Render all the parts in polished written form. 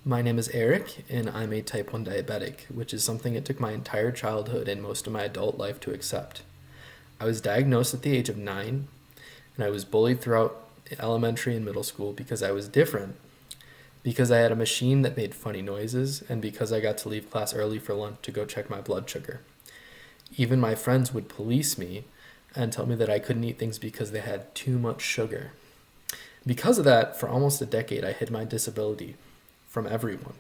My name is Eric, and I'm a type 1 diabetic, which is something it took my entire childhood and most of my adult life to accept. I was diagnosed at the age of 9, and I was bullied throughout elementary and middle school because I was different, because I had a machine that made funny noises, and because I got to leave class early for lunch to go check my blood sugar. Even my friends would police me and tell me that I couldn't eat things because they had too much sugar. Because of that, for almost a decade, I hid my disability from everyone.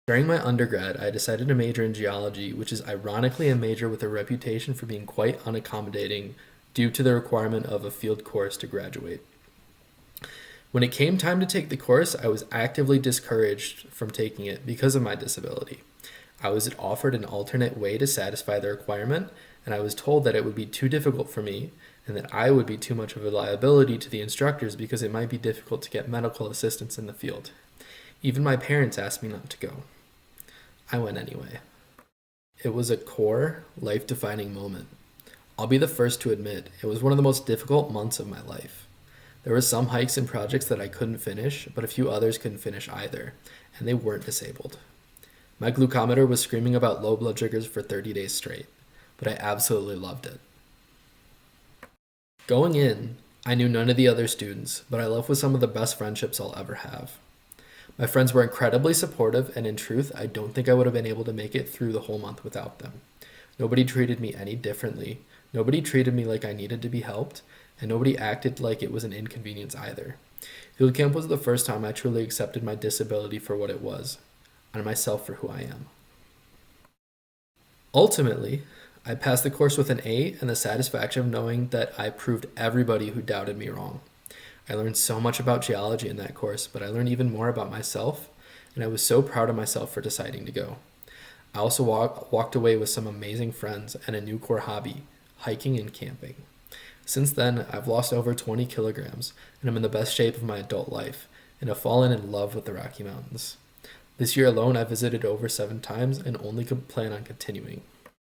During my undergrad, I decided to major in geology, which is ironically a major with a reputation for being quite unaccommodating due to the requirement of a field course to graduate. When it came time to take the course, I was actively discouraged from taking it because of my disability. I was offered an alternate way to satisfy the requirement, and I was told that it would be too difficult for me and that I would be too much of a liability to the instructors because it might be difficult to get medical assistance in the field. Even my parents asked me not to go. I went anyway. It was a core, life-defining moment. I'll be the first to admit, it was one of the most difficult months of my life. There were some hikes and projects that I couldn't finish, but a few others couldn't finish either, and they weren't disabled. My glucometer was screaming about low blood sugars for 30 days straight, but I absolutely loved it. Going in, I knew none of the other students, but I left with some of the best friendships I'll ever have. My friends were incredibly supportive, and in truth, I don't think I would have been able to make it through the whole month without them. Nobody treated me any differently. Nobody treated me like I needed to be helped, and nobody acted like it was an inconvenience either. Field camp was the first time I truly accepted my disability for what it was, and myself for who I am. Ultimately, I passed the course with an A and the satisfaction of knowing that I proved everybody who doubted me wrong. I learned so much about geology in that course, but I learned even more about myself, and I was so proud of myself for deciding to go. I also walked away with some amazing friends and a new core hobby, hiking and camping. Since then, I've lost over 20 kilograms, and I'm in the best shape of my adult life, and have fallen in love with the Rocky Mountains. This year alone, I visited over 7 times and only plan on continuing.